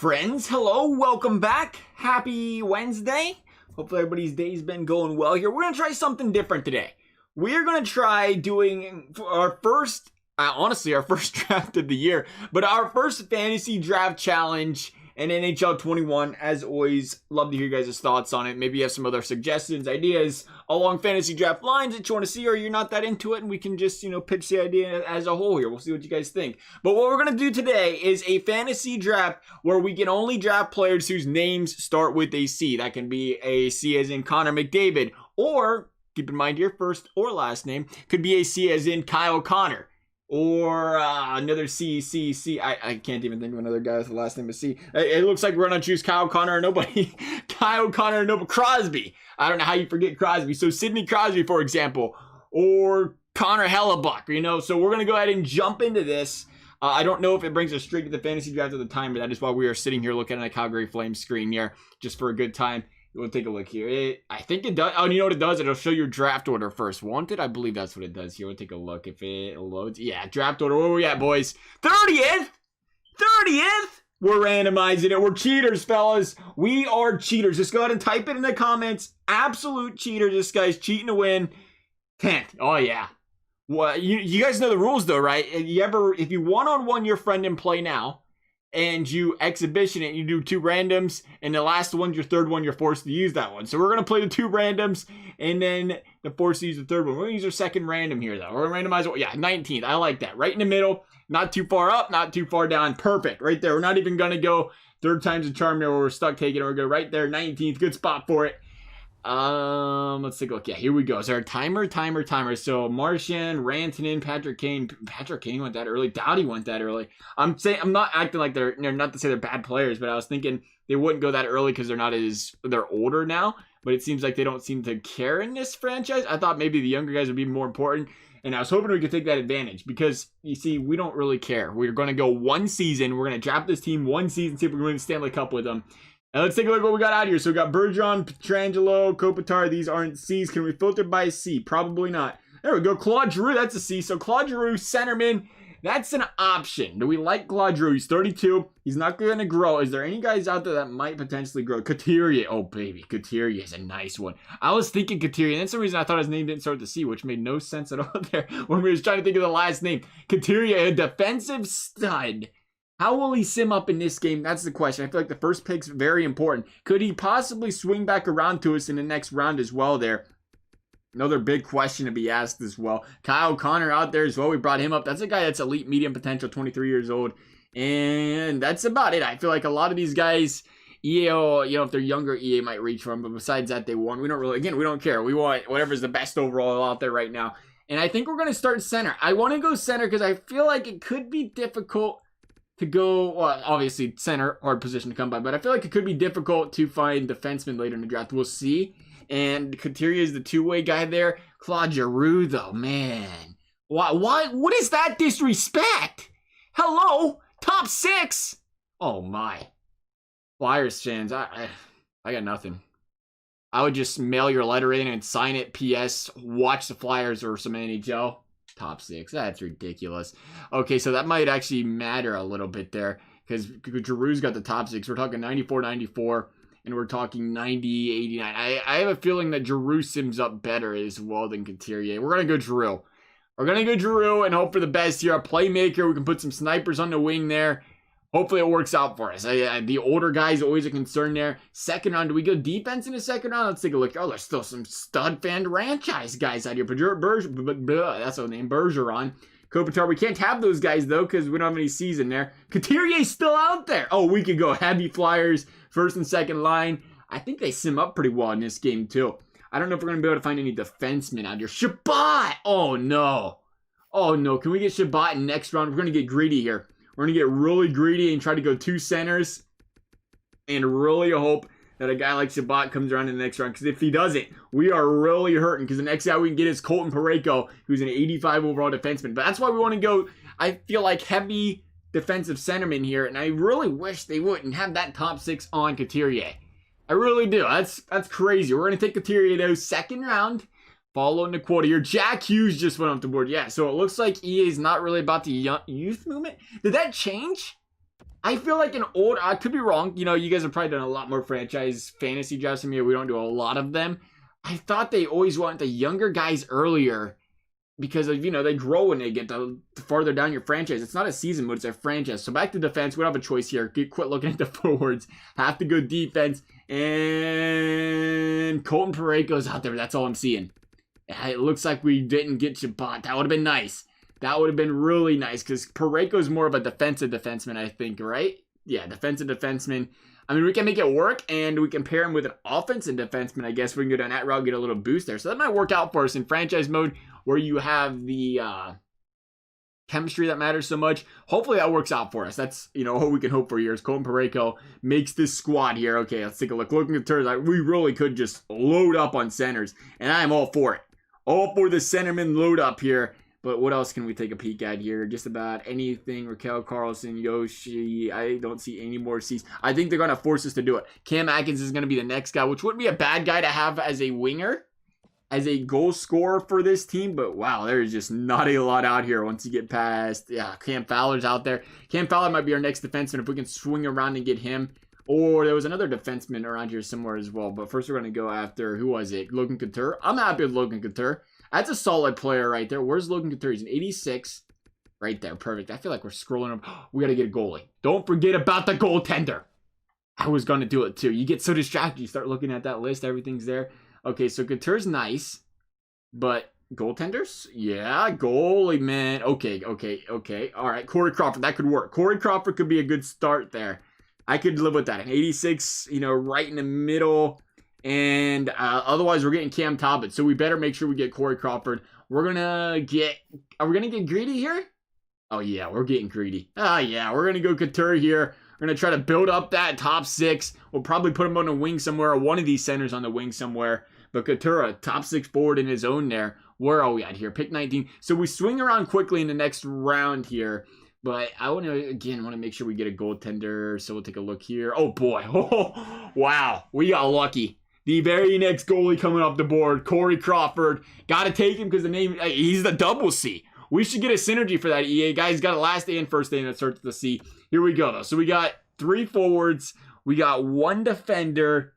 Friends, hello, welcome back. Happy Wednesday. Hopefully everybody's day's been going well here. We're going to try something different today. We're going to try doing our first, honestly, our first draft of the year, but our first fantasy draft challenge in NHL 21. As always, love to hear you guys' thoughts on it. Maybe you have some other suggestions, ideas along fantasy draft lines that you want to see, or you're not that into it, and we can just, pitch the idea as a whole here. We'll see what you guys think. But what we're going to do today is a fantasy draft where we can only draft players whose names start with a C. That can be a C as in Connor McDavid, or, keep in mind your first or last name, could be a C as in Kyle Connor. Or another C. I can't even think of another guy with the last name of C. It looks like we're going to choose Kyle Connor or nobody. Kyle Connor or nobody. Crosby. I don't know how you forget Crosby. So Sidney Crosby, for example. Or Connor Hellebuck, So we're going to go ahead and jump into this. I don't know if it brings us straight to the fantasy draft at the time, but that is why we are sitting here looking at a Calgary Flames screen here just for a good time. We'll take a look here. I think it does. Oh, you know what it does? It'll show your draft order first. Wanted? I believe that's what it does here. We'll take a look if it loads. Yeah, draft order. Where are we at, boys? 30th? 30th? We're randomizing it. We're cheaters, fellas. We are cheaters. Just go ahead and type it in the comments. Absolute cheaters. This guy's cheating to win. 10th. Oh, yeah. Well, you guys know the rules, though, right? If you one-on-one your friend and play now, and you exhibition it, you do two randoms, and the last one's your third one, you're forced to use that one. So we're going to play the two randoms, and then the forced to use the third one. We're going to use our second random here, though. We're going to randomize it. Yeah, 19th. I like that. Right in the middle. Not too far up, not too far down. Perfect. Right there. We're not even going to go third time's a charm there where we're stuck taking it. We're going to go right there. 19th. Good spot for it. Let's take a look. Yeah, here we go. So our timer. So Martian, Rantanen, Patrick Kane. Patrick Kane went that early. Doughty went that early. I'm not acting like they're not to say they're bad players, but I was thinking they wouldn't go that early because they're older now. But it seems like they don't seem to care in this franchise. I thought maybe the younger guys would be more important, and I was hoping we could take that advantage because you see, we don't really care. We're going to go one season. We're going to draft this team one season, see if we can win the Stanley Cup with them. Now let's take a look at what we got out here. So we got Bergeron, Pietrangelo, Kopitar. These aren't C's. Can we filter by C? Probably not. There we go. Claude Giroux, that's a C. So Claude Giroux, centerman, that's an option. Do we like Claude Giroux? He's 32. He's not going to grow. Is there any guys out there that might potentially grow? Couturier. Oh, baby. Couturier is a nice one. I was thinking Couturier. And that's the reason I thought his name didn't start with the C, which made no sense at all there when we were trying to think of the last name. Couturier, a defensive stud. How will he sim up in this game? That's the question. I feel like the first pick's very important. Could he possibly swing back around to us in the next round as well there? Another big question to be asked as well. Kyle Connor out there as well. We brought him up. That's a guy that's elite medium potential, 23 years old. And that's about it. I feel like a lot of these guys, EA, if they're younger, EA might reach for them. But besides that, they won. We don't care. We want whatever's the best overall out there right now. And I think we're going to start center. I want to go center because I feel like it could be difficult to go, well, obviously center, hard position to come by, but I feel like it could be difficult to find defensemen later in the draft. We'll see. And Couturier is the two-way guy there. Claude Giroux, though, man. Why? What is that disrespect? Hello? Top 6? Oh, my. Flyers fans, I got nothing. I would just mail your letter in and sign it, P.S. Watch the Flyers or some NHL. Top 6. That's ridiculous. Okay, so that might actually matter a little bit there because Giroux's got the top 6. We're talking 94, 94, and we're talking 90, 89. I have a feeling that Giroux sims up better as well than Couturier. We're going to go Giroux. We're going to go Giroux and hope for the best here. A playmaker. We can put some snipers on the wing there. Hopefully it works out for us. The older guys always a concern there. Second round, do we go defense in the second round? Let's take a look. Oh, there's still some stud fan franchise guys out here. That's the name, Bergeron. Kopitar, we can't have those guys though because we don't have any C's in there. Couturier's still out there. Oh, we could go heavy Flyers, first and second line. I think they sim up pretty well in this game too. I don't know if we're going to be able to find any defensemen out here. Shabbat! Oh, no. Oh, no. Can we get Shabbat in next round? We're going to get greedy here. We're going to get really greedy and try to go two centers and really hope that a guy like Shabbat comes around in the next round. Because if he doesn't, we are really hurting. Because the next guy we can get is Colton Parayko, who's an 85 overall defenseman. But that's why we want to go, I feel like, heavy defensive centerman here. And I really wish they wouldn't have that top 6 on Couturier. I really do. That's crazy. We're going to take Couturier, though, second round. Following the quota here. Jack Hughes just went off the board. Yeah, so it looks like EA is not really about the youth movement. Did that change? I feel like an old, I could be wrong. You know, you guys have probably done a lot more franchise fantasy drafts than me. We don't do a lot of them. I thought they always want the younger guys earlier because of, you know, they grow when they get the farther down your franchise. It's not a season mode, it's a franchise. So back to defense. We don't have a choice here. Quit looking at the forwards. Have to go defense. And Colton Parayko's out there. That's all I'm seeing. It looks like we didn't get Chabot. That would have been nice. That would have been really nice because Parayko's more of a defensive defenseman, I think, right? Yeah, defensive defenseman. I mean, we can make it work, and we can pair him with an offensive defenseman. I guess we can go down that route, get a little boost there. So that might work out for us in franchise mode where you have the chemistry that matters so much. Hopefully that works out for us. That's, you know, what we can hope for here is Colton Parayko makes this squad here. Okay, let's take a look. Looking at turns, we really could just load up on centers, and I'm all for it. All for the centerman load up here. But what else can we take a peek at here? Just about anything. Raquel Carlson, Yoshi. I don't see any more C's. I think they're going to force us to do it. Cam Atkins is going to be the next guy, which wouldn't be a bad guy to have as a winger, as a goal scorer for this team. But wow, there's just not a lot out here once you get past. Yeah, Cam Fowler's out there. Cam Fowler might be our next defenseman if we can swing around and get him. Or there was another defenseman around here somewhere as well. But first we're going to go after, who was it? Logan Couture. I'm happy with Logan Couture. That's a solid player right there. Where's Logan Couture? He's an 86. Right there. Perfect. I feel like we're scrolling up. We got to get a goalie. Don't forget about the goaltender. I was going to do it too. You get so distracted. You start looking at that list. Everything's there. Okay, so Couture's nice. But goaltenders? Yeah, goalie, man. Okay. All right, Corey Crawford. That could work. Corey Crawford could be a good start there. I could live with that. An 86, you know, right in the middle. And otherwise, we're getting Cam Talbot. So we better make sure we get Corey Crawford. We're going to get... Are we going to get greedy here? Oh, yeah, we're getting greedy. Yeah, we're going to go Couture here. We're going to try to build up that top six. We'll probably put him on the wing somewhere, or one of these centers on the wing somewhere. But Couture, top six forward in his own there. Where are we at here? Pick 19. So we swing around quickly in the next round here. But I want to make sure we get a goaltender. So we'll take a look here. Oh, boy. Oh, wow. We got lucky. The very next goalie coming off the board, Corey Crawford. Got to take him because the name, he's the double C. We should get a synergy for that, EA. Guys, got a last A and first A that starts with the C. Here we go, though. So we got 3 forwards. We got 1 defender.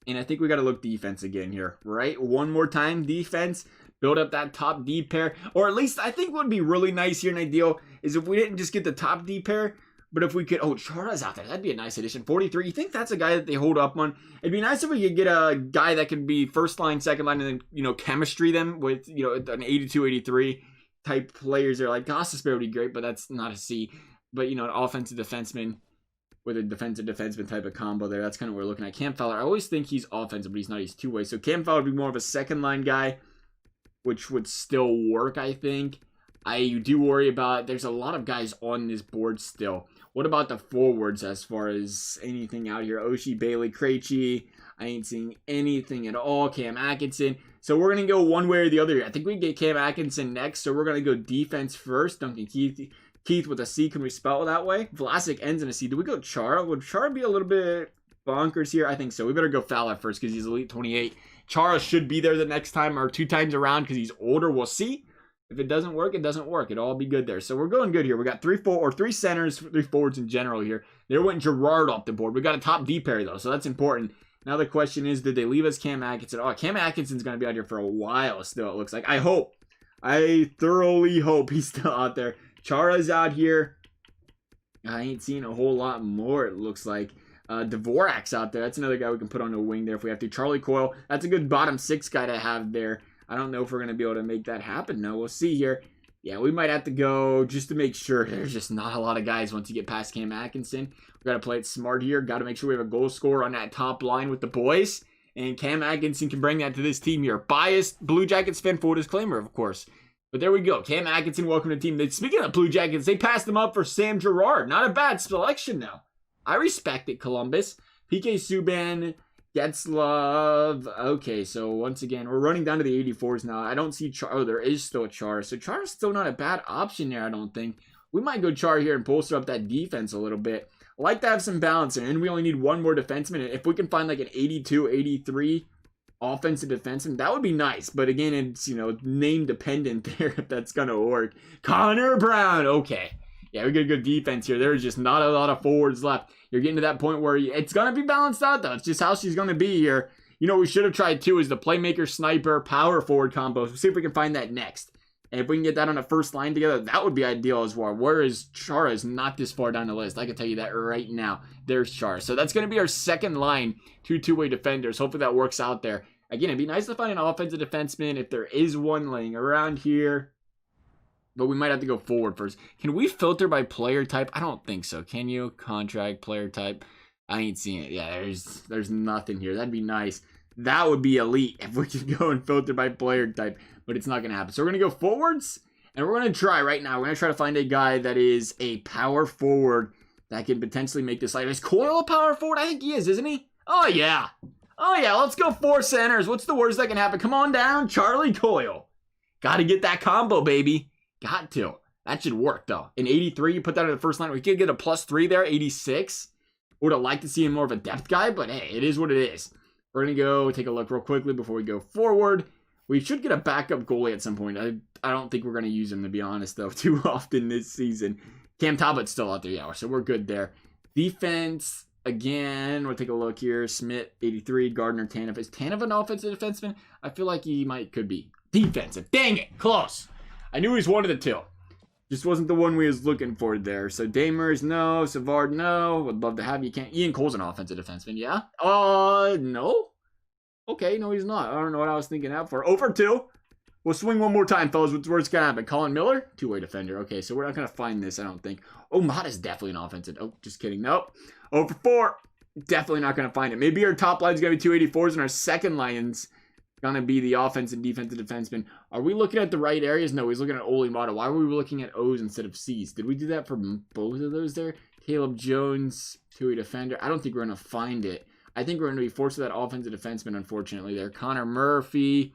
And I think we got to look defense again here, right? One more time, defense. Build up that top D pair. Or at least I think what would be really nice here and ideal is if we didn't just get the top D pair, but if we could, oh, Chara's out there. That'd be a nice addition. 43. You think that's a guy that they hold up on? It'd be nice if we could get a guy that could be first line, second line, and then, you know, chemistry them with, you know, an 82, 83 type players. They're like, Gostisbehere would be great, but that's not a C. But, you know, an offensive defenseman with a defensive defenseman type of combo there. That's kind of what we're looking at. Cam Fowler, I always think he's offensive, but he's not. He's two-way. So Cam Fowler would be more of a second line guy, which would still work, I think. I do worry about, there's a lot of guys on this board still. What about the forwards as far as anything out here? Oshie, Bailey, Krejci. I ain't seeing anything at all. Cam Atkinson. So we're going to go one way or the other here. I think we can get Cam Atkinson next. So we're going to go defense first. Duncan Keith with a C. Can we spell it that way? Vlasic ends in a C. Do we go Chara? Would Chara be a little bit bonkers here? I think so. We better go Fowler first because he's Elite 28. Chara should be there the next time or 2 times around because he's older. We'll see. If it doesn't work, it doesn't work. It'll all be good there. So we're going good here. We got 3 centers, 3 forwards in general here. There went Gerard off the board. We got a top D pair though, so that's important. Now the question is, did they leave us Cam Atkinson? Oh, Cam Atkinson's going to be out here for a while still, it looks like. I thoroughly hope he's still out there. Chara's out here. I ain't seen a whole lot more, it looks like. Dvorak's out there. That's another guy we can put on the wing there if we have to. Charlie Coyle. That's a good bottom 6 guy to have there. I don't know if we're going to be able to make that happen. No, we'll see here. Yeah, we might have to go just to make sure. There's just not a lot of guys once you get past Cam Atkinson. We've got to play it smart here. Got to make sure we have a goal scorer on that top line with the boys. And Cam Atkinson can bring that to this team here. Biased Blue Jackets fan, full disclaimer, of course. But there we go. Cam Atkinson, welcome to the team. Speaking of Blue Jackets, they passed him up for Sam Girard. Not a bad selection, though. I respect it, Columbus. PK Subban, Getzlov. Okay, so once again, we're running down to the 84s now. I don't see Char. Oh, there is still a Char. So Char's still not a bad option there, I don't think. We might go Char here and bolster up that defense a little bit. I like to have some balance in, and we only need 1 more defenseman. And if we can find like an 82, 83 offensive defenseman, that would be nice. But again, it's, you know, name dependent there if that's going to work. Connor Brown. Okay. Yeah, we got good defense here. There's just not a lot of forwards left. You're getting to that point where it's going to be balanced out, though. It's just how she's going to be here. You know what we should have tried, too, is the playmaker, sniper, power forward combo. So we'll see if we can find that next. And if we can get that on the first line together, that would be ideal as well. Whereas Chara is not this far down the list. I can tell you that right now. There's Chara. So that's going to be our second line, two-way defenders. Hopefully that works out there. Again, it'd be nice to find an offensive defenseman if there is one laying around here. But we might have to go forward first. Can we filter by player type? I don't think so. Can you? Contract, player type. I ain't seeing it. Yeah, there's nothing here. That'd be nice. That would be elite if we could go and filter by player type. But it's not going to happen. So we're going to go forwards. And we're going to try right now. We're going to try to find a guy that is a power forward that can potentially make this life. Is Coyle a power forward? I think he is, isn't he? Oh, yeah. Oh, yeah. Let's go 4 centers. What's the worst that can happen? Come on down, Charlie Coyle. Got to get that combo, baby. Got to. That should work, though. In 83, you put that in the first line. We could get a +3 there, 86. Would have liked to see him more of a depth guy, but hey, it is what it is. We're going to go take a look real quickly before we go forward. We should get a backup goalie at some point. I don't think we're going to use him, to be honest, though, too often this season. Cam Talbot's still out there, yeah, so we're good there. Defense, again, we'll take a look here. Smith, 83. Gardner, Tanev. Is Tanev an offensive defenseman? I feel like he could be. Defensive. Dang it, close. I knew he was one of the two. Just wasn't the one we was looking for there. So Damers, no. Savard, no. Would love to have you. Can't. Ian Cole's an offensive defenseman, yeah? No. Okay, no, he's not. I don't know what I was thinking out for. Over 2. We'll swing one more time, fellas. What's going to happen? Colin Miller, two-way defender. Okay, so we're not going to find this, I don't think. Oh, Mata's definitely an offensive. Oh, just kidding. Nope. Over 4. Definitely not going to find it. Maybe our top line's going to be 284s, and our second line's going to be the offense and defensive defenseman. Are we looking at the right areas? No, he's looking at Oli Mata. Why were we looking at O's instead of C's? Did we do that for both of those there? Caleb Jones, two-way defender. I don't think we're going to find it. I think we're going to be forced to that offensive defenseman, unfortunately, there. Connor Murphy.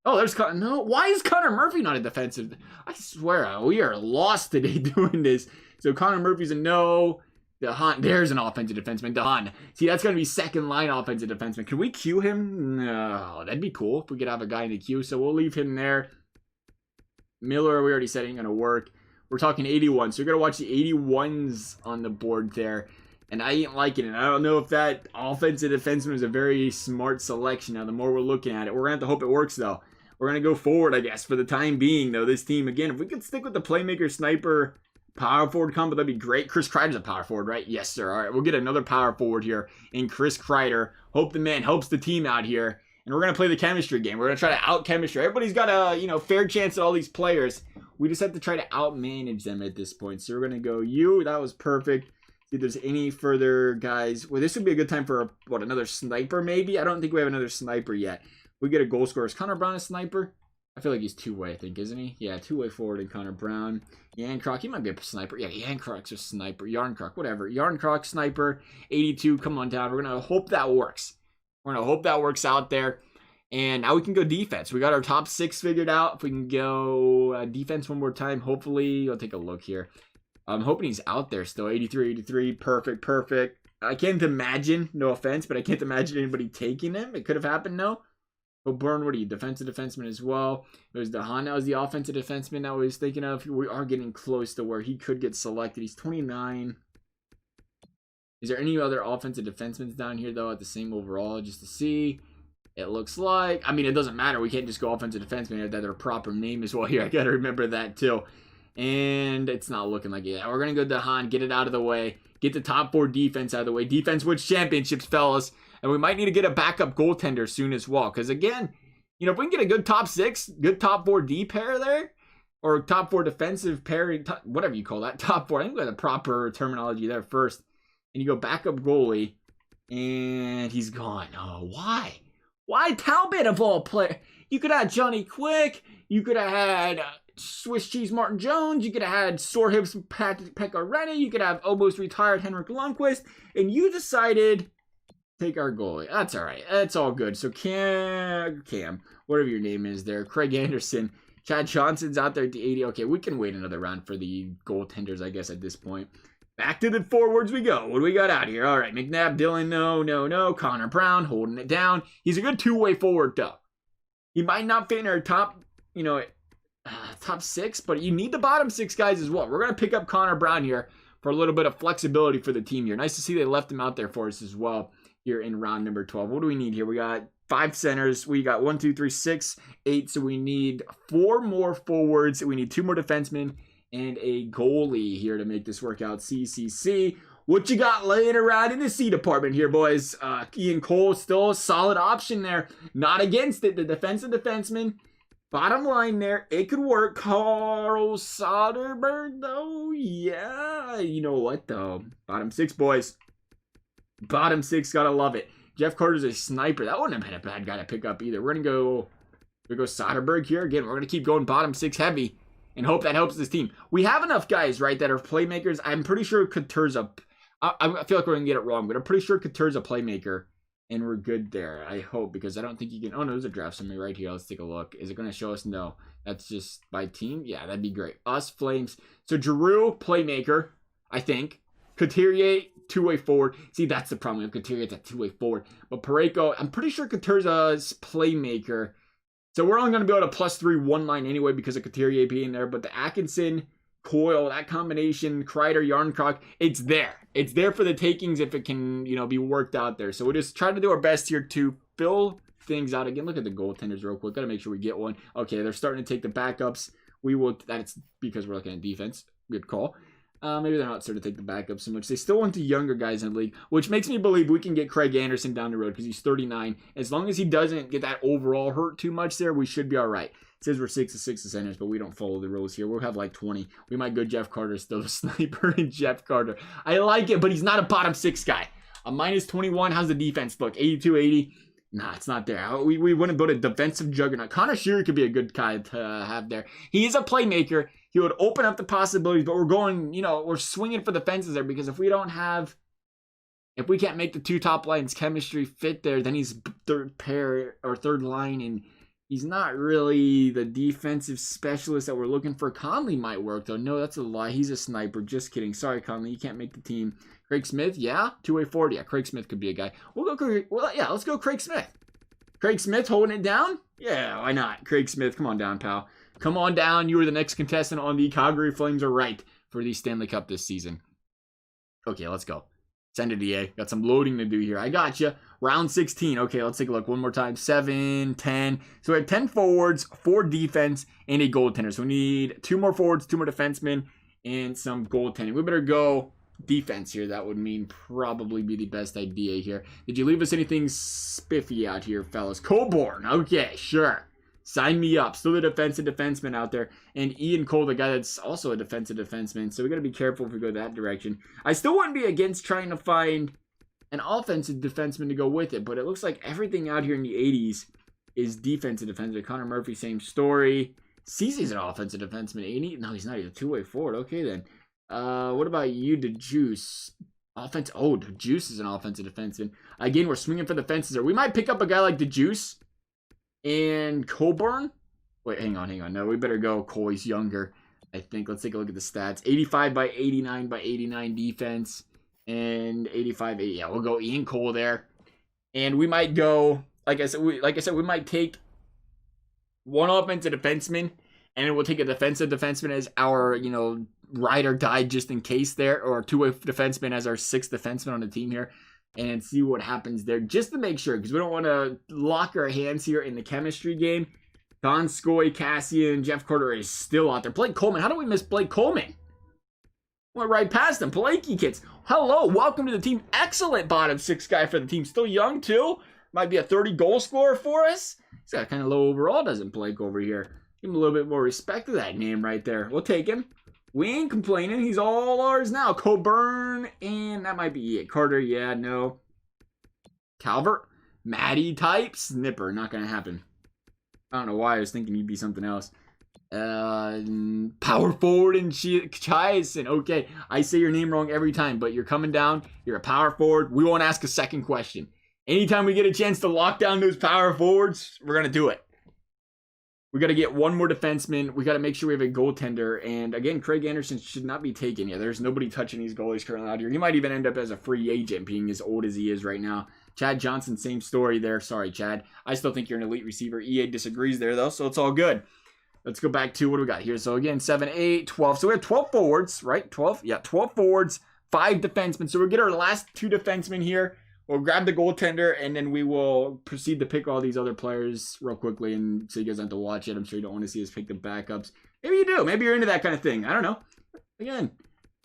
Oh, there's Connor. No, why is Connor Murphy not a defensive? I swear, we are lost today doing this. So Connor Murphy's a no. DeHaan, there's an offensive defenseman. DeHaan. See, that's going to be second line offensive defenseman. Can we queue him? No, that'd be cool if we could have a guy in the queue. So we'll leave him there. Miller, we already said ain't going to work. We're talking 81. So you're going to watch the 81s on the board there. And I ain't liking it. I don't know if that offensive defenseman is a very smart selection. Now, the more we're looking at it, we're going to have to hope it works, though. We're going to go forward, I guess, for the time being, though. This team, again, if we could stick with the playmaker, sniper, power forward combo, that'd be great. Chris Kreider's a power forward, right? Yes, sir. All right, we'll get another power forward here in Chris Kreider. Hope the man helps the team out here. And we're going to play the chemistry game. We're going to try to out-chemistry. Everybody's got a, fair chance at all these players. We just have to try to out-manage them at this point. So we're going to go you. That was perfect. See if there's any further guys. Well, this would be a good time for, another sniper maybe? I don't think we have another sniper yet. We get a goal scorer. Is Connor Brown a sniper? I feel like he's two-way, I think, isn't he? Yeah, two-way forward and Connor Brown. Yarncroc, he might be a sniper. Yeah, Yarncroc's a sniper. Yarncroc, whatever. Yarncroc, sniper, 82. Come on down. We're going to hope that works. We're going to hope that works out there. And now we can go defense. We got our top 6 figured out. If we can go defense one more time, hopefully. I'll take a look here. I'm hoping he's out there still. 83, 83. Perfect, perfect. I can't imagine, no offense, but I can't imagine anybody taking him. It could have happened, no? But Burn, what are you? Defensive defenseman as well. There's DeHaan. That was the offensive defenseman that I was thinking of. We are getting close to where he could get selected. He's 29. Is there any other offensive defensemen down here, though, at the same overall, just to see? It looks like. I mean, it doesn't matter. We can't just go offensive defenseman. They have their proper name as well here. I got to remember that, too. And it's not looking like it. We're going to go DeHaan, get it out of the way. Get the top 4 defense out of the way. Defense wins championships, fellas. And we might need to get a backup goaltender soon as well. Because, again, if we can get a good top 6, good top 4 D pair there, or top 4 defensive pairing, whatever you call that, top 4. I think we have the proper terminology there first. And you go backup goalie, and he's gone. Oh, why? Why Talbot of all players? You could have Johnny Quick. You could have had Swiss Cheese Martin Jones. You could have had sore hips Pekka Rennie. You could have almost retired Henrik Lundqvist. And you decided take our goalie. That's all right. That's all good. So Cam, whatever your name is there, Craig Anderson, Chad Johnson's out there at the 80. Okay, we can wait another round for the goaltenders, I guess, at this point. Back to the forwards we go. What do we got out here? All right, McNabb, Dylan, no. Connor Brown holding it down. He's a good two-way forward, though. He might not fit in our top, top 6, but you need the bottom 6 guys as well. We're going to pick up Connor Brown here for a little bit of flexibility for the team here. Nice to see they left him out there for us as well here in round number 12. What do we need here? We got 5 centers. We got 1, 2, 3, 6, 8. So we need 4 more forwards. We need 2 more defensemen and a goalie here to make this work out. CCC. What you got laying around in the C department here, boys? Ian Cole, still a solid option there. Not against it. The defensive defenseman. Bottom line there, it could work. Carl Soderberg, though, yeah. You know what, though? Bottom 6, boys. Bottom 6, gotta love it. Jeff Carter's a sniper. That wouldn't have been a bad guy to pick up either. We're gonna go Soderberg here. Again, we're gonna keep going bottom 6 heavy and hope that helps this team. We have enough guys, right, that are playmakers. I'm pretty sure Couture's a... I feel like we're gonna get it wrong, but I'm pretty sure Couture's a playmaker. And we're good there, I hope, because I don't think you can... Oh, no, there's a draft summary right here. Let's take a look. Is it going to show us? No. That's just by team? Yeah, that'd be great. Us, Flames. So, Giroux, playmaker, I think. Couturier, two-way forward. See, that's the problem. With Couturier, it's a two-way forward. But Parayko, I'm pretty sure Couture's a playmaker. So, we're only going to be able to +3 one line anyway because of Couturier being there. But the Atkinson... Coyle, that combination, Kreider, Yarncroc, it's there. It's there for the takings if it can, be worked out there. So we'll just try to do our best here to fill things out. Again, look at the goaltenders real quick. Got to make sure we get one. Okay, they're starting to take the backups. We will, that's because we're looking at defense. Good call. Maybe they're not starting to take the backups so much. They still want the younger guys in the league, which makes me believe we can get Craig Anderson down the road because he's 39. As long as he doesn't get that overall hurt too much there, we should be all right. It says we're 6 of 6 centers, but we don't follow the rules here. We'll have like 20. We might go Jeff Carter, still the sniper, and Jeff Carter. I like it, but he's not a bottom 6 guy. A -21. How's the defense look? 82, 80. Nah, it's not there. We wouldn't build a defensive juggernaut. Connor Shearer could be a good guy to have there. He is a playmaker. He would open up the possibilities, but we're going, we're swinging for the fences there because if we can't make the 2 top lines chemistry fit there, then he's third pair or third line, and he's not really the defensive specialist that we're looking for. Conley might work, though. No, that's a lie. He's a sniper. Just kidding. Sorry, Conley. You can't make the team. Craig Smith, yeah. Two-way forward. Yeah, Craig Smith could be a guy. Let's go Craig Smith. Craig Smith holding it down? Yeah, why not? Craig Smith, come on down, pal. Come on down. You are the next contestant on the Calgary Flames are right for the Stanley Cup this season. Okay, let's go. Send it, EA. Got some loading to do here. I got you. Round 16. Okay, let's take a look one more time. 7, 10. So we have 10 forwards, 4 defense, and a goaltender. So we need 2 more forwards, 2 more defensemen, and some goaltending. We better go defense here. That would mean probably be the best idea here. Did you leave us anything spiffy out here, fellas? Coburn. Okay, sure. Sign me up. Still the defensive defenseman out there. And Ian Cole, the guy that's also a defensive defenseman. So we got to be careful if we go that direction. I still wouldn't be against trying to find an offensive defenseman to go with it. But it looks like everything out here in the 80s is defensive defenseman. Connor Murphy, same story. Cece's an offensive defenseman. 80? No, he's not. He's a two-way forward. Okay, then. What about you, DeJuice? DeJuice is an offensive defenseman. Again, we're swinging for the fences there. We might pick up a guy like DeJuice. And Coburn? Wait, hang on. No, we better go Cole. He's younger, I think. Let's take a look at the stats. 85 by 89 by 89 defense. And 85, 80. Yeah, we'll go Ian Cole there. And we might go, like I said, we might take one offensive defenseman. And then we'll take a defensive defenseman as our, ride or die just in case there. Or a two-way defenseman as our 6th defenseman on the team here. And see what happens there, just to make sure, because we don't want to lock our hands here in the chemistry game. Donskoy, Cassian, Jeff Carter is still out there. Blake Coleman, how do we miss Blake Coleman? Went right past him. Blakey kids, hello, welcome to the team. Excellent bottom 6 guy for the team. Still young, too. Might be a 30-goal scorer for us. He's got kind of low overall, doesn't Blake over here? Give him a little bit more respect to that name right there. We'll take him. We ain't complaining. He's all ours now. Coburn, and that might be it. Carter, yeah, no. Calvert, Matty type, Snipper. Not going to happen. I don't know why. I was thinking he'd be something else. Power forward and Chiasen. Okay, I say your name wrong every time, but you're coming down. You're a power forward. We won't ask a second question. Anytime we get a chance to lock down those power forwards, we're going to do it. We got to get one more defenseman. We got to make sure we have a goaltender. And again, Craig Anderson should not be taken yet. There's nobody touching these goalies currently out here. He might even end up as a free agent, being as old as he is right now. Chad Johnson, same story there. Sorry, Chad. I still think you're an elite receiver. EA disagrees there, though, so it's all good. Let's go back to what do we got here. So again, 7, 8, 12. So we have 12 forwards, right? 12? Yeah, 12 forwards, 5 defensemen. So we'll get our last 2 defensemen here. We'll grab the goaltender, and then we will proceed to pick all these other players real quickly, and so you guys don't have to watch it. I'm sure you don't want to see us pick the backups. Maybe you do. Maybe you're into that kind of thing. I don't know. Again,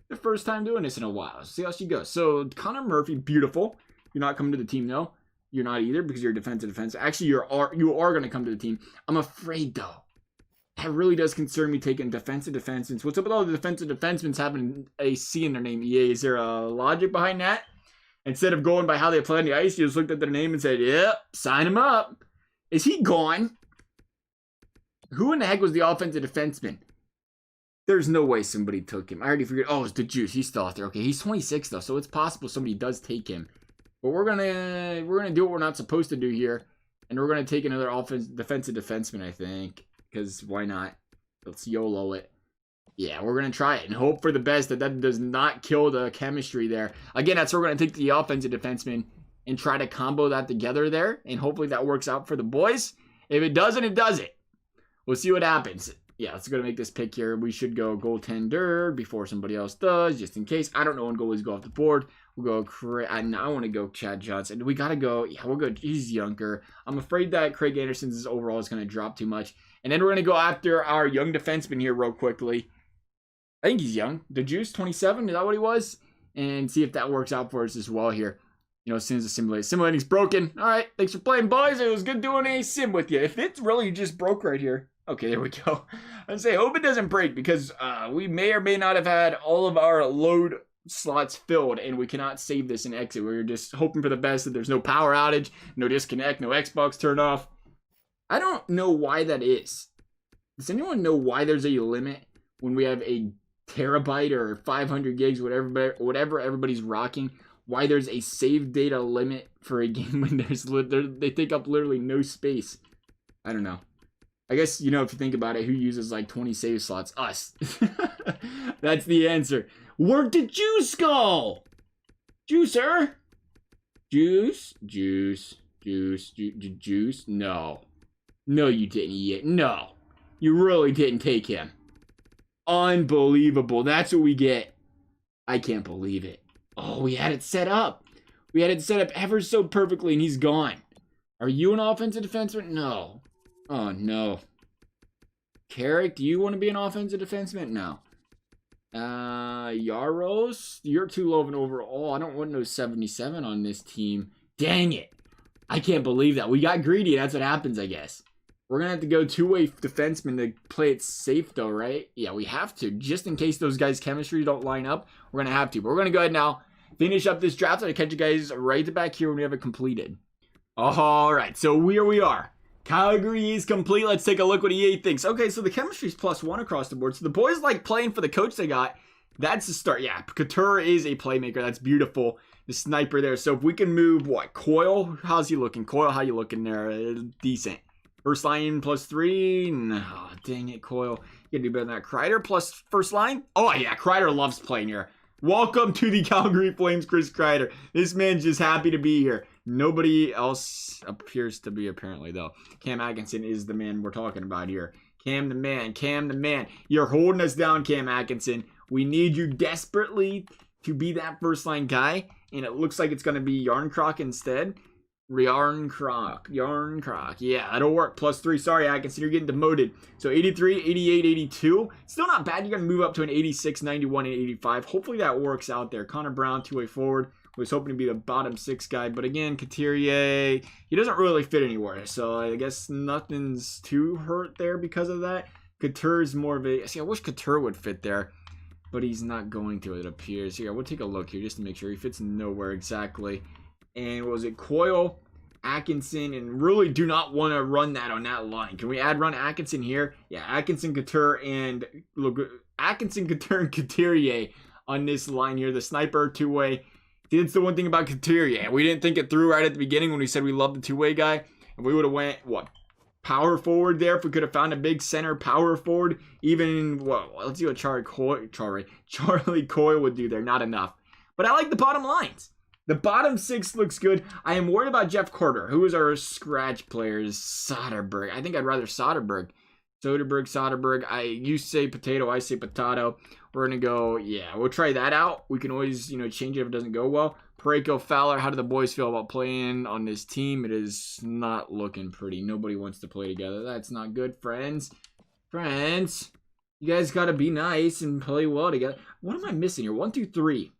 the first time doing this in a while. See how she goes. So Connor Murphy, beautiful. You're not coming to the team, though. You're not either because you're defensive defense. Actually, you are going to come to the team. I'm afraid, though. That really does concern me taking defensive defensemen. What's up with all the defensive defensemen having a C in their name, EA? Is there a logic behind that? Instead of going by how they play on the ice, you just looked at their name and said, yep, sign him up. Is he gone? Who in the heck was the offensive defenseman? There's no way somebody took him. I already figured. Oh, it's the Juice. He's still out there. Okay, he's 26 though, so it's possible somebody does take him. But we're gonna do what we're not supposed to do here, and we're gonna take another defensive defenseman, I think, because why not? Let's YOLO it. Yeah, we're going to try it and hope for the best that does not kill the chemistry there. Again, that's where we're going to take the offensive defenseman and try to combo that together there. And hopefully that works out for the boys. If it doesn't, it doesn't. We'll see what happens. Yeah, let's go to make this pick here. We should go goaltender before somebody else does, just in case. I don't know when goalies go off the board. We'll go I want to go Chad Johnson. We got to go. Yeah, we'll go. He's younger. I'm afraid that Craig Anderson's overall is going to drop too much. And then we're going to go after our young defenseman here real quickly. I think he's young. The Juice, 27. Is that what he was? And see if that works out for us as well here. You know, as soon as the simulating's broken. All right, thanks for playing, boys. It was good doing a sim with you. If it's really just broke right here. Okay, there we go. I'd say hope it doesn't break because we may or may not have had all of our load slots filled and we cannot save this and exit. We're just hoping for the best that there's no power outage, no disconnect, no Xbox turn off. I don't know why that is. Does anyone know why there's a limit when we have a terabyte or 500 gigs, whatever everybody's rocking? Why there's a save data limit for a game when they take up literally no space? I don't know. I guess, you know, if you think about it, who uses like 20 save slots? Us. That's the answer. Where did Juice go? Juicer? Juice? No. No, you didn't yet. No. You really didn't take him. Unbelievable. That's what we get. I can't believe it. Oh, we had it set up. We had it set up ever so perfectly, and he's gone. Are you an offensive defenseman? No. Oh, no. Carrick, do you want to be an offensive defenseman? No. Yaros, you're too low of an overall. I don't want no 77 on this team. Dang it. I can't believe that. We got greedy. That's what happens, I guess. We're going to have to go two-way defenseman to play it safe, though, right? Yeah, we have to. Just in case those guys' chemistry don't line up, we're going to have to. But we're going to go ahead now, finish up this draft. I'll catch you guys right back here when we have it completed. All right, so here we are. Calgary is complete. Let's take a look what EA thinks. Okay, so the chemistry's +1 across the board. So the boys like playing for the coach they got. That's the start. Yeah, Couture is a playmaker. That's beautiful. The sniper there. So if we can move, what, Coyle? How's he looking? Coyle, how you looking there? Decent. First line +3. No, dang it, Coyle. You gotta do better than that. Kreider plus first line? Oh, yeah, Kreider loves playing here. Welcome to the Calgary Flames, Chris Kreider. This man's just happy to be here. Nobody else appears to be, apparently, though. Cam Atkinson is the man we're talking about here. Cam the man. Cam the man. You're holding us down, Cam Atkinson. We need you desperately to be that first-line guy, and it looks like it's going to be Yarncroc instead. Yarncroc. Yeah, that'll work. +3. Sorry, Atkinson, you're getting demoted. So 83, 88, 82. Still not bad. You're going to move up to an 86, 91, and 85. Hopefully that works out there. Connor Brown, two-way forward. Was hoping to be the bottom 6 guy. But again, Couturier, he doesn't really fit anywhere. So I guess nothing's too hurt there because of that. Couture's more of a... See, I wish Couture would fit there. But he's not going to, it appears. Here, we'll take a look here just to make sure he fits nowhere exactly. And what was it? Coyle, Atkinson, and really do not want to run that on that line. Can we run Atkinson here? Yeah, Atkinson, Couture, and Atkinson, Couture, and Couturier on this line here. The sniper, two-way. See, that's the one thing about Couturier. We didn't think it through right at the beginning when we said we loved the two-way guy. And we would have went, what, power forward there if we could have found a big center power forward. Even, well, let's see what Charlie Coyle would do there. Not enough. But I like the bottom lines. The bottom 6 looks good. I am worried about Jeff Carter, who is our scratch player, Soderberg. I think I'd rather Soderberg. Soderberg. You say potato, I say potato. We're going to go, yeah, we'll try that out. We can always, change it if it doesn't go well. Parayko, Fowler, how do the boys feel about playing on this team? It is not looking pretty. Nobody wants to play together. That's not good, friends. Friends, you guys got to be nice and play well together. What am I missing here? 1, 2, 3. Is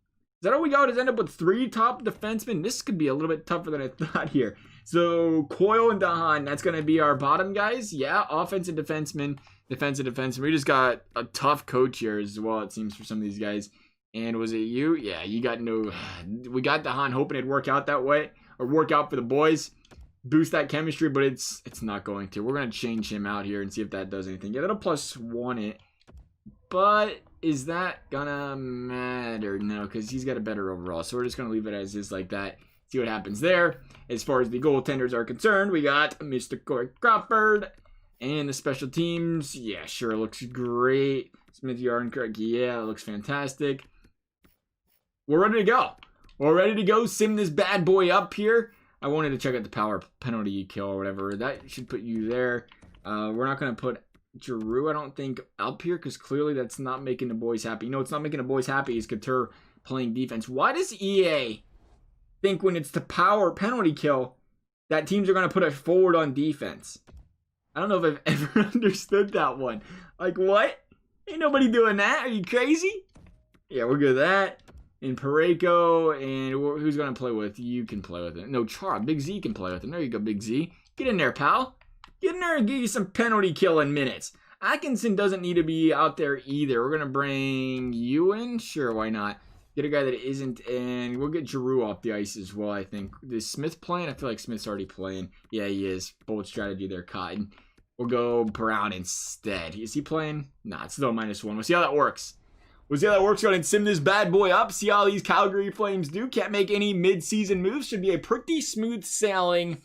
that all we got? Does end up with 3 top defensemen? This could be a little bit tougher than I thought here. So, Coyle and Dahan, that's going to be our bottom guys. Yeah, offensive defenseman, defensive defenseman. We just got a tough coach here as well, it seems, for some of these guys. And was it you? Yeah, you got no... We got Dahan hoping it'd work out that way. Or work out for the boys. Boost that chemistry, but it's not going to. We're going to change him out here and see if that does anything. Yeah, that'll +1 it. But is that going to matter? No, because he's got a better overall. So we're just going to leave it as is like that. See what happens there. As far as the goaltenders are concerned, we got Mr. Corey Crawford. And the special teams, yeah, sure, looks great. Smith Yardenkirk, yeah, it looks fantastic. We're ready to go. We're ready to go. Sim this bad boy up here. I wanted to check out the power penalty kill or whatever. That should put you there. We're not going to put Giroux, I don't think, up here because clearly that's not making the boys happy. It's not making the boys happy is Couture playing defense. Why does EA think when it's the power penalty kill that teams are going to put a forward on defense? I don't know if I've ever understood that one. Like, what? Ain't nobody doing that. Are you crazy? Yeah, we're good at that. And Parayko, and who's going to play with? You can play with it. No, Chara. Big Z can play with him. There you go, Big Z. Get in there, pal. Get in there and give you some penalty killing minutes. Atkinson doesn't need to be out there either. We're going to bring you in. Sure, why not? Get a guy that isn't, and we'll get Giroux off the ice as well, I think. Is Smith playing? I feel like Smith's already playing. Yeah, he is. Bold strategy there, Cotton. We'll go Brown instead. Is he playing? Nah, it's still -1. We'll see how that works. We'll see how that works. Go ahead and sim this bad boy up. See how these Calgary Flames do. Can't make any mid-season moves. Should be a pretty smooth sailing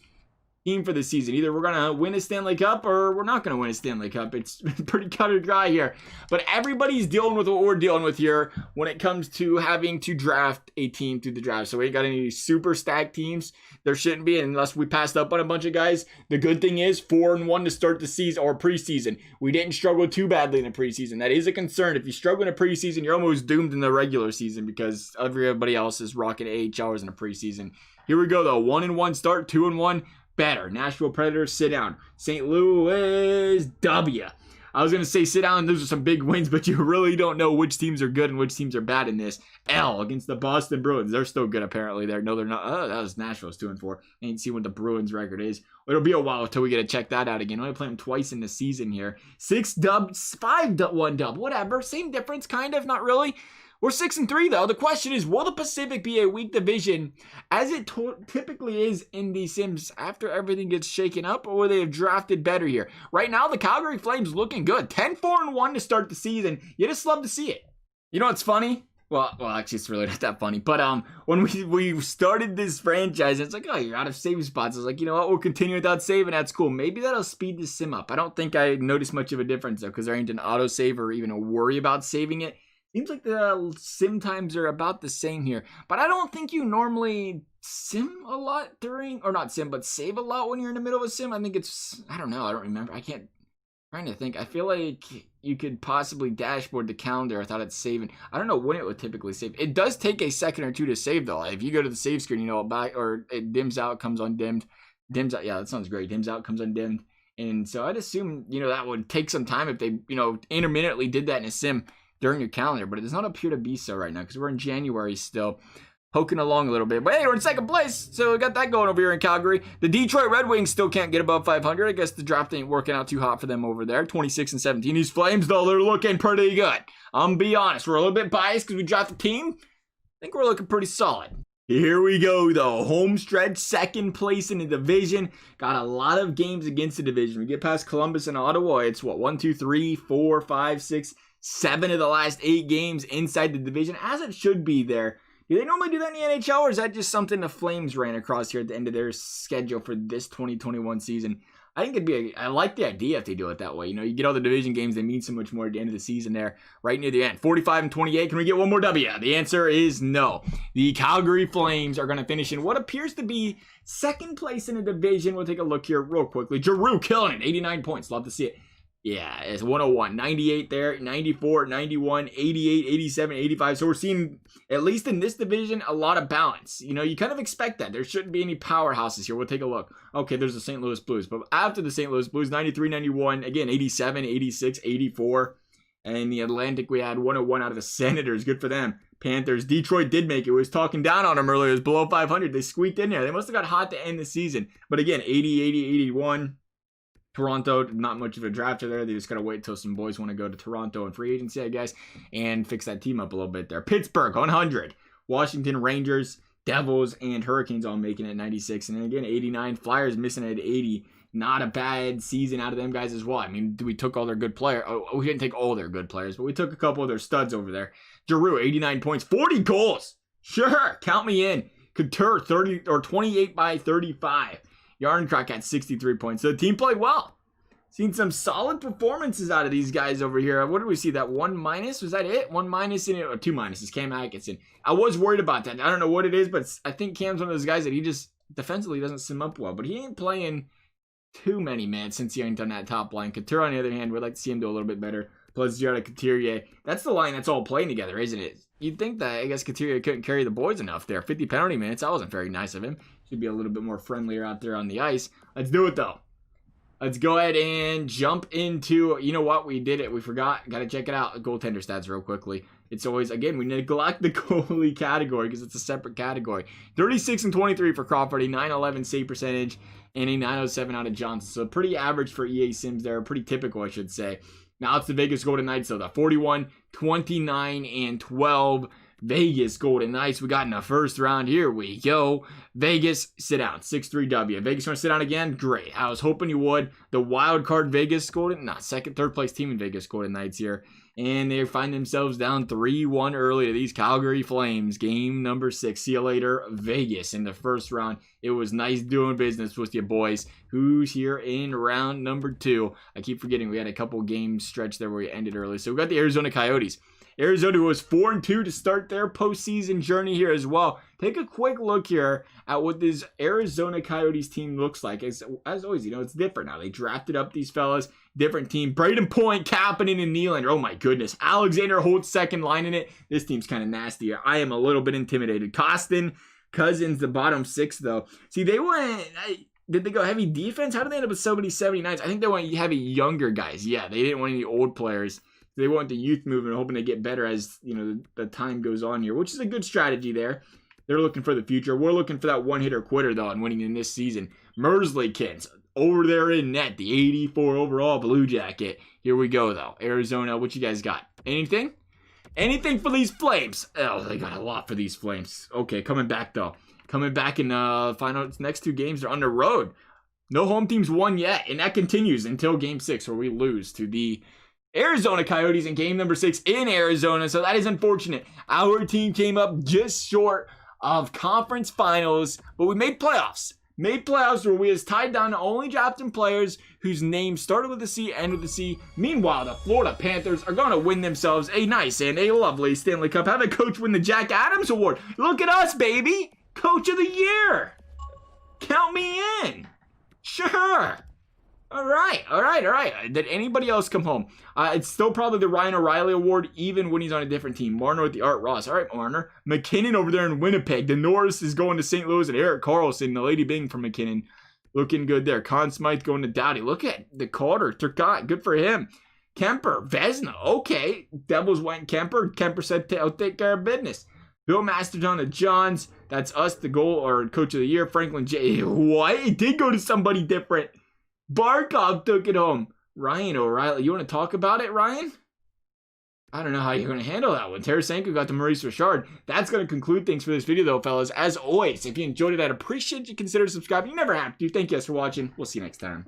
team for the season. Either we're going to win a Stanley Cup or we're not going to win a Stanley Cup. It's pretty cut or dry here. But everybody's dealing with what we're dealing with here when it comes to having to draft a team through the draft. So we ain't got any super stacked teams. There shouldn't be unless we passed up on a bunch of guys. The good thing is 4-1 to start the season or preseason. We didn't struggle too badly in the preseason. That is a concern. If you struggle in a preseason, you're almost doomed in the regular season because everybody else is rocking AHLs in the preseason. Here we go though. 1-1 start, 2-1. Better. Nashville Predators, sit down. St. Louis, W. I was going to say sit down, those are some big wins, but you really don't know which teams are good and which teams are bad in this. L against the Boston Bruins. They're still good, apparently. No, they're not. Oh, that was Nashville's 2-4. Ain't see what the Bruins record is. It'll be a while until we get to check that out again. We only play them twice in the season here. 6 dubs, 5-1 dub. Whatever. Same difference, kind of. Not really. We're 6-3 though. The question is, will the Pacific be a weak division as it typically is in the Sims after everything gets shaken up, or will they have drafted better here? Right now, the Calgary Flames looking good. 10-4-1 to start the season. You just love to see it. You know what's funny? Well, actually, it's really not that funny. But when we started this franchise, it's like, oh, you're out of save spots. I was like, you know what? We'll continue without saving. That's cool. Maybe that'll speed the sim up. I don't think I noticed much of a difference though, because there ain't an auto save or even a worry about saving it. Seems like the sim times are about the same here. But I don't think you normally sim a lot during, or not sim, but save a lot when you're in the middle of a sim. I think it's, I don't know. I don't remember. I'm trying to think. I feel like you could possibly dashboard the calendar. I thought it's saving. I don't know when it would typically save. It does take a second or two to save though. If you go to the save screen, back, or it dims out, comes undimmed. Dims out. Yeah, that sounds great. Dims out, comes undimmed. And so I'd assume, that would take some time if they, intermittently did that in a sim during your calendar, but it does not appear to be so right now because we're in January still, poking along a little bit. But hey, we're in second place, so we got that going over here in Calgary. The Detroit Red Wings still can't get above 500. I guess the draft ain't working out too hot for them over there. 26-17. These Flames, though, they're looking pretty good. I'm gonna be honest, we're a little bit biased because we drafted the team. I think we're looking pretty solid. Here we go, though. Home stretch, second place in the division. Got a lot of games against the division. We get past Columbus and Ottawa. It's what, 1, 2, 3, 4, 5, 6, 7 of the last 8 games inside the division, as it should be there. Do they normally do that in the NHL, or is that just something the Flames ran across here at the end of their schedule for this 2021 season? I think I like the idea if they do it that way. You get all the division games, they mean so much more at the end of the season there, right near the end. 45-28, can we get one more W? The answer is no. The Calgary Flames are going to finish in what appears to be second place in the division. We'll take a look here real quickly. Giroux killing it, 89 points. Love to see it. Yeah, it's 101, 98 there, 94, 91, 88, 87, 85. So we're seeing, at least in this division, a lot of balance. You know, you kind of expect that. There shouldn't be any powerhouses here. We'll take a look. Okay, there's the St. Louis Blues. But after the St. Louis Blues, 93, 91, again, 87, 86, 84. And in the Atlantic, we had 101 out of the Senators. Good for them. Panthers. Detroit did make it. We was talking down on them earlier. It was below 500. They squeaked in there. They must have got hot to end the season. But again, 80, 80, 81. Toronto, not much of a drafter there. They just got to wait until some boys want to go to Toronto in free agency, I guess, and fix that team up a little bit there. Pittsburgh, 100. Washington, Rangers, Devils, and Hurricanes all making it 96. And then again, 89. Flyers missing it at 80. Not a bad season out of them guys as well. I mean, we took all their good players. Oh, we didn't take all their good players, but we took a couple of their studs over there. Giroux, 89 points, 40 goals. Sure, count me in. Couture, 30 or 28 by 35. Yarncroc had 63 points. So the team played well. Seen some solid performances out of these guys over here. What did we see? That 1 minus? Was that it? 1 minus in it? Or 2 minuses? Cam Atkinson. I was worried about that. I don't know what it is, but I think Cam's one of those guys that he just defensively doesn't sim up well. But he ain't playing too many minutes since he ain't on that top line. Couture, on the other hand, would like to see him do a little bit better. Plus Giada Couturier. That's the line that's all playing together, isn't it? You'd think that, I guess, Couturier couldn't carry the boys enough there. 50 penalty minutes. That wasn't very nice of him. Should be a little bit more friendlier out there on the ice. Let's do it, though. Let's go ahead and jump into, you know what? We did it. We forgot. Got to check it out. Goaltender stats real quickly. It's always, again, we neglect the goalie category because it's a separate category. 36 and 23 for Crawford, a 911 save percentage, and a 907 out of Johnson. So pretty average for EA Sims there. Pretty typical, I should say. Now it's the Vegas Golden Knights, though. The 41, 29, and 12 Vegas Golden Knights. We got in the first round. Here we go. Vegas, sit down. 6-3 Vegas want to sit down again? Great. I was hoping you would. The wild card Vegas Golden, second, third place team in Vegas Golden Knights here. And they find themselves down 3-1 early to these Calgary Flames. Game number 6. See you later, Vegas, in the first round. It was nice doing business with you boys. Who's here in round number 2? I keep forgetting we had a couple game stretch there where we ended early. So we got the Arizona Coyotes. Arizona was 4-2 to start their postseason journey here as well. Take a quick look here at what this Arizona Coyotes team looks like. As always, you know, it's different now. They drafted up these fellas. Different team. Braden Point, Kapanen, and Nylander. Oh my goodness. Alexander Holtz second line in it. This team's kind of nasty. I am a little bit intimidated. Costin, Cousins, the bottom 6 though. See, they went... Did they go heavy defense? How did they end up with so many 79s? I think they went heavy younger guys. Yeah, they didn't want any old players. They want the youth movement, hoping to get better as, you know, the time goes on here, which is a good strategy there. They're looking for the future. We're looking for that one-hitter quitter, though, and winning in this season. Mersley-Kins, over there in net, the 84 overall Blue Jacket. Here we go, though. Arizona, what you guys got? Anything? Anything for these Flames? Oh, they got a lot for these Flames. Okay, coming back, though. Coming back in final next 2 games. They're on the road. No home teams won yet, and that continues until Game 6, where we lose to the Arizona Coyotes in game number 6 in Arizona. So that is unfortunate. Our team came up just short of conference finals, but we made playoffs. Made playoffs where we was tied down to only drafting players whose names started with a C, ended with a C. Meanwhile, the Florida Panthers are going to win themselves a nice and a lovely Stanley Cup. Have a coach win the Jack Adams Award. Look at us, baby. Coach of the year. Count me in. Sure. All right. Did anybody else come home? It's still probably the Ryan O'Reilly Award, even when he's on a different team. Marner with the Art Ross. All right, Marner. McKinnon over there in Winnipeg. The Norris is going to St. Louis, and Eric Carlson, the Lady Bing from McKinnon, looking good there. Conn Smythe going to Doughty. Look at the Carter. Turcotte. Good for him. Kemper. Vesna. Okay. Devils went Kemper. Kemper said, I'll take care of business. Bill Masterton to Johns. That's us, the goal or coach of the year. Franklin J. What? It did go to somebody different. Barkov took it home. Ryan O'Reilly. You want to talk about it, Ryan? I don't know how you're going to handle that one. Tarasenko got to Maurice Richard. That's going to conclude things for this video, though, fellas. As always, if you enjoyed it, I'd appreciate you consider subscribing. You never have to. Thank you guys for watching. We'll see you next time.